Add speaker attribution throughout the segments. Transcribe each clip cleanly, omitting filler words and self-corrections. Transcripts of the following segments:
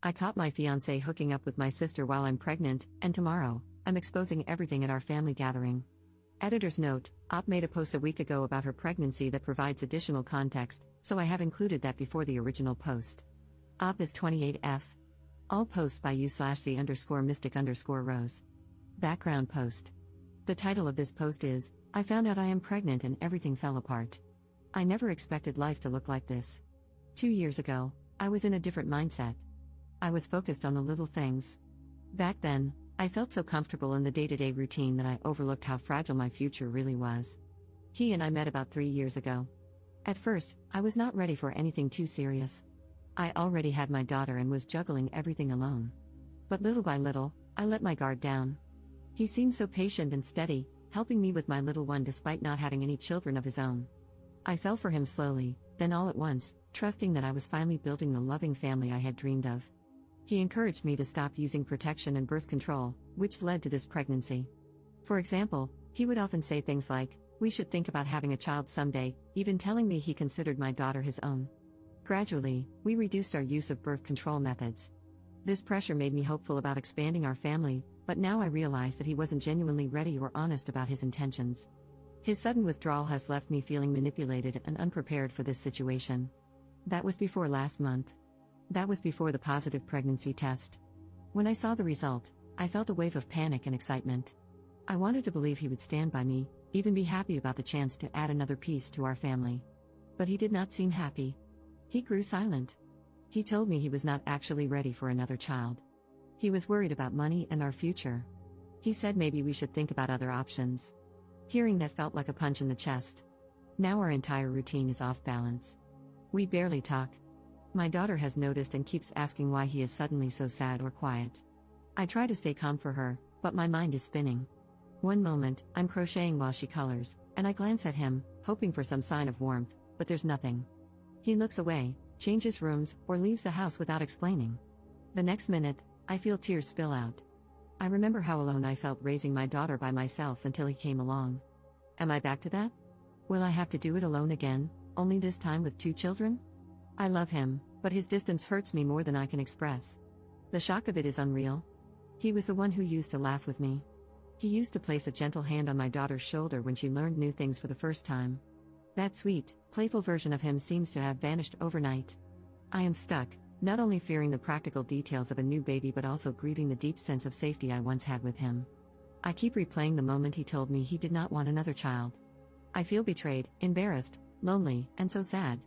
Speaker 1: I caught my fiancé hooking up with my sister while I'm pregnant, and tomorrow, I'm exposing everything at our family gathering. Editor's note: Op made a post a week ago about her pregnancy that provides additional context, so I have included that before the original post. Op is 28F. All posts by you/the_mystic_rose. Background post. The title of this post is, I found out I am pregnant and everything fell apart. I never expected life to look like this. 2 years ago, I was in a different mindset. I was focused on the little things. Back then, I felt so comfortable in the day-to-day routine that I overlooked how fragile my future really was. He and I met about 3 years ago. At first, I was not ready for anything too serious. I already had my daughter and was juggling everything alone. But little by little, I let my guard down. He seemed so patient and steady, helping me with my little one despite not having any children of his own. I fell for him slowly, then all at once, trusting that I was finally building the loving family I had dreamed of. He encouraged me to stop using protection and birth control, which led to this pregnancy. For example, he would often say things like, "We should think about having a child someday," even telling me he considered my daughter his own. Gradually, we reduced our use of birth control methods. This pressure made me hopeful about expanding our family, but now I realize that he wasn't genuinely ready or honest about his intentions. His sudden withdrawal has left me feeling manipulated and unprepared for this situation. That was before last month. That was before the positive pregnancy test. When I saw the result, I felt a wave of panic and excitement. I wanted to believe he would stand by me, even be happy about the chance to add another piece to our family. But he did not seem happy. He grew silent. He told me he was not actually ready for another child. He was worried about money and our future. He said maybe we should think about other options. Hearing that felt like a punch in the chest. Now our entire routine is off balance. We barely talk. My daughter has noticed and keeps asking why he is suddenly so sad or quiet. I try to stay calm for her, but my mind is spinning. One moment, I'm crocheting while she colors, and I glance at him, hoping for some sign of warmth, but there's nothing. He looks away, changes rooms, or leaves the house without explaining. The next minute, I feel tears spill out. I remember how alone I felt raising my daughter by myself until he came along. Am I back to that? Will I have to do it alone again, only this time with 2 children? I love him, but his distance hurts me more than I can express. The shock of it is unreal. He was the one who used to laugh with me. He used to place a gentle hand on my daughter's shoulder when she learned new things for the first time. That sweet, playful version of him seems to have vanished overnight. I am stuck, not only fearing the practical details of a new baby but also grieving the deep sense of safety I once had with him. I keep replaying the moment he told me he did not want another child. I feel betrayed, embarrassed, lonely, and so sad.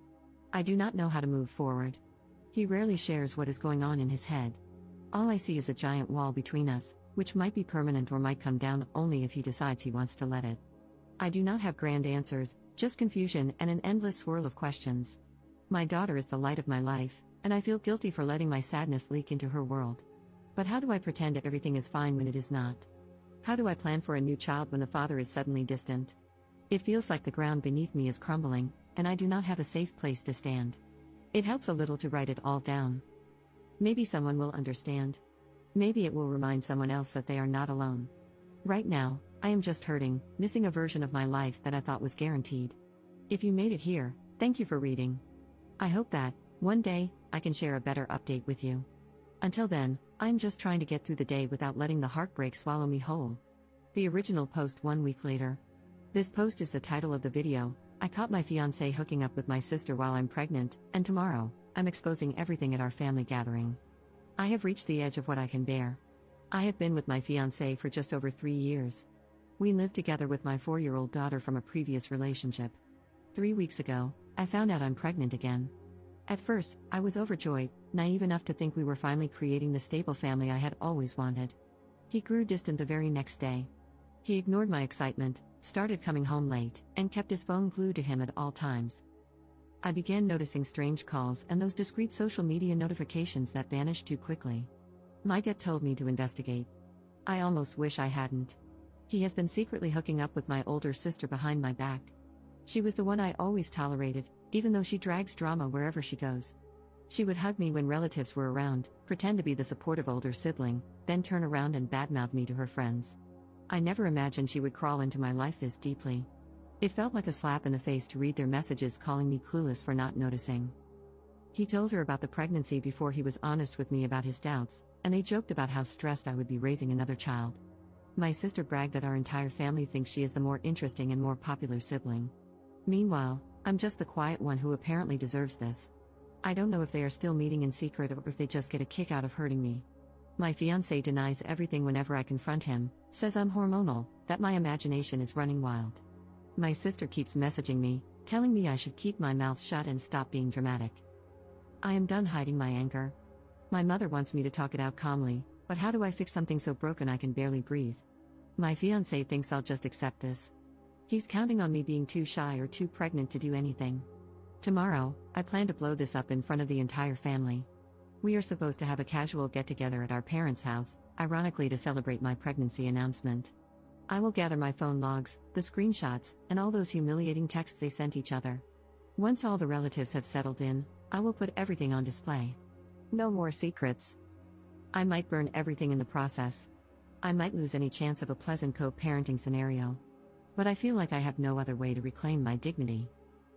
Speaker 1: I do not know how to move forward. He rarely shares what is going on in his head. All I see is a giant wall between us, which might be permanent or might come down only if he decides he wants to let it. I do not have grand answers, just confusion and an endless swirl of questions. My daughter is the light of my life, and I feel guilty for letting my sadness leak into her world. But how do I pretend everything is fine when it is not? How do I plan for a new child when the father is suddenly distant? It feels like the ground beneath me is crumbling, and I do not have a safe place to stand. It helps a little to write it all down. Maybe someone will understand. Maybe it will remind someone else that they are not alone. Right now, I am just hurting, missing a version of my life that I thought was guaranteed. If you made it here, thank you for reading. I hope that, one day, I can share a better update with you. Until then, I'm just trying to get through the day without letting the heartbreak swallow me whole. The original post 1 week later. This post is the title of the video. I caught my fiancé hooking up with my sister while I'm pregnant, and tomorrow, I'm exposing everything at our family gathering. I have reached the edge of what I can bear. I have been with my fiancé for just over 3 years. We lived together with my 4-year-old daughter from a previous relationship. 3 weeks ago, I found out I'm pregnant again. At first, I was overjoyed, naive enough to think we were finally creating the stable family I had always wanted. He grew distant the very next day. He ignored my excitement, started coming home late, and kept his phone glued to him at all times. I began noticing strange calls and those discreet social media notifications that vanished too quickly. My gut told me to investigate. I almost wish I hadn't. He has been secretly hooking up with my older sister behind my back. She was the one I always tolerated, even though she drags drama wherever she goes. She would hug me when relatives were around, pretend to be the supportive older sibling, then turn around and badmouth me to her friends. I never imagined she would crawl into my life this deeply. It felt like a slap in the face to read their messages calling me clueless for not noticing. He told her about the pregnancy before he was honest with me about his doubts, and they joked about how stressed I would be raising another child. My sister bragged that our entire family thinks she is the more interesting and more popular sibling. Meanwhile, I'm just the quiet one who apparently deserves this. I don't know if they are still meeting in secret or if they just get a kick out of hurting me. My fiancé denies everything whenever I confront him, says I'm hormonal, that my imagination is running wild. My sister keeps messaging me, telling me I should keep my mouth shut and stop being dramatic. I am done hiding my anger. My mother wants me to talk it out calmly, but how do I fix something so broken I can barely breathe? My fiancé thinks I'll just accept this. He's counting on me being too shy or too pregnant to do anything. Tomorrow, I plan to blow this up in front of the entire family. We are supposed to have a casual get-together at our parents' house, ironically to celebrate my pregnancy announcement. I will gather my phone logs, the screenshots, and all those humiliating texts they sent each other. Once all the relatives have settled in, I will put everything on display. No more secrets. I might burn everything in the process. I might lose any chance of a pleasant co-parenting scenario. But I feel like I have no other way to reclaim my dignity.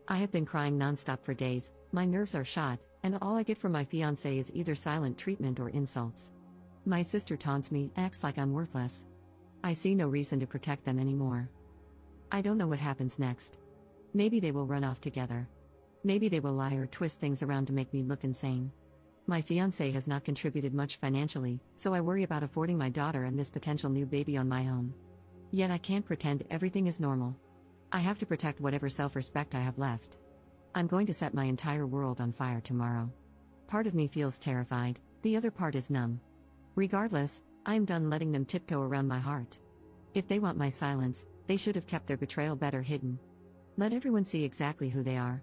Speaker 1: I have been crying nonstop for days, my nerves are shot, and all I get from my fiancé is either silent treatment or insults. My sister taunts me, acts like I'm worthless. I see no reason to protect them anymore. I don't know what happens next. Maybe they will run off together. Maybe they will lie or twist things around to make me look insane. My fiancé has not contributed much financially, so I worry about affording my daughter and this potential new baby on my own. Yet I can't pretend everything is normal. I have to protect whatever self-respect I have left. I'm going to set my entire world on fire tomorrow. Part of me feels terrified, the other part is numb. Regardless, I am done letting them tiptoe around my heart. If they want my silence, they should have kept their betrayal better hidden. Let everyone see exactly who they are.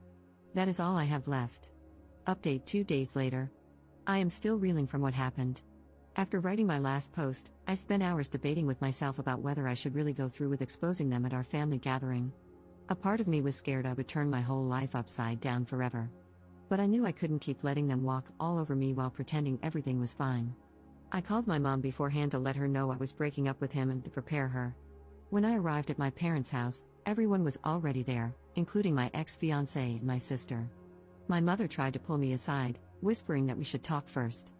Speaker 1: That is all I have left. Update 2 days later. I am still reeling from what happened. After writing my last post, I spent hours debating with myself about whether I should really go through with exposing them at our family gathering. A part of me was scared I would turn my whole life upside down forever. But I knew I couldn't keep letting them walk all over me while pretending everything was fine. I called my mom beforehand to let her know I was breaking up with him and to prepare her. When I arrived at my parents' house, everyone was already there, including my ex-fiancé and my sister. My mother tried to pull me aside, whispering that we should talk first.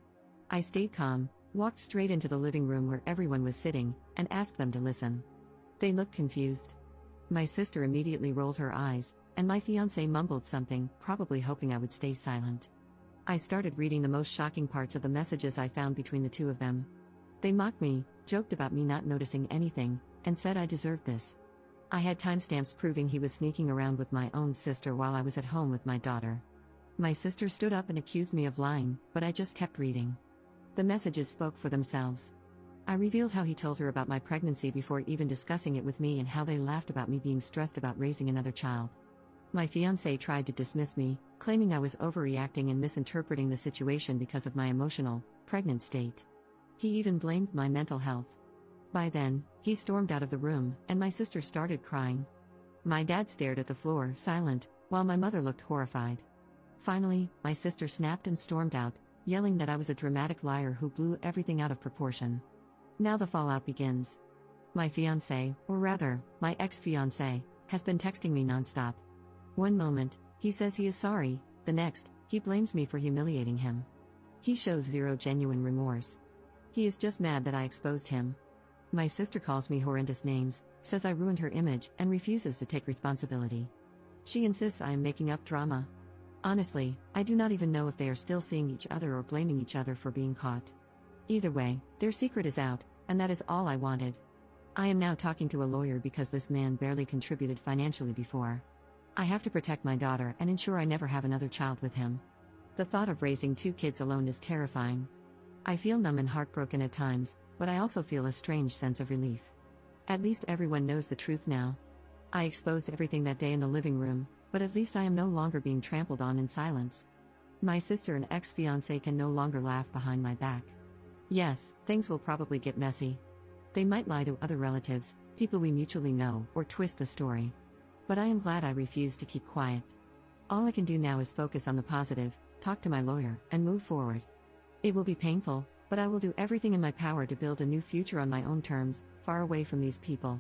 Speaker 1: I stayed calm, walked straight into the living room where everyone was sitting, and asked them to listen. They looked confused. My sister immediately rolled her eyes, and my fiancé mumbled something, probably hoping I would stay silent. I started reading the most shocking parts of the messages I found between the two of them. They mocked me, joked about me not noticing anything, and said I deserved this. I had timestamps proving he was sneaking around with my own sister while I was at home with my daughter. My sister stood up and accused me of lying, but I just kept reading. The messages spoke for themselves. I revealed how he told her about my pregnancy before even discussing it with me and how they laughed about me being stressed about raising another child. My fiancé tried to dismiss me, claiming I was overreacting and misinterpreting the situation because of my emotional, pregnant state. He even blamed my mental health. By then, he stormed out of the room, and my sister started crying. My dad stared at the floor, silent, while my mother looked horrified. Finally, my sister snapped and stormed out, yelling that I was a dramatic liar who blew everything out of proportion. Now the fallout begins. My fiancé, or rather, my ex-fiancé, has been texting me nonstop. One moment, he says he is sorry, the next, he blames me for humiliating him. He shows zero genuine remorse. He is just mad that I exposed him. My sister calls me horrendous names, says I ruined her image, and refuses to take responsibility. She insists I am making up drama. Honestly, I do not even know if they are still seeing each other or blaming each other for being caught. Either way, their secret is out, and that is all I wanted. I am now talking to a lawyer because this man barely contributed financially before. I have to protect my daughter and ensure I never have another child with him. The thought of raising 2 kids alone is terrifying. I feel numb and heartbroken at times, but I also feel a strange sense of relief. At least everyone knows the truth now. I exposed everything that day in the living room, but at least I am no longer being trampled on in silence. My sister and ex-fiancé can no longer laugh behind my back. Yes, things will probably get messy. They might lie to other relatives, people we mutually know, or twist the story. But I am glad I refused to keep quiet. All I can do now is focus on the positive, talk to my lawyer, and move forward. It will be painful, but I will do everything in my power to build a new future on my own terms, far away from these people.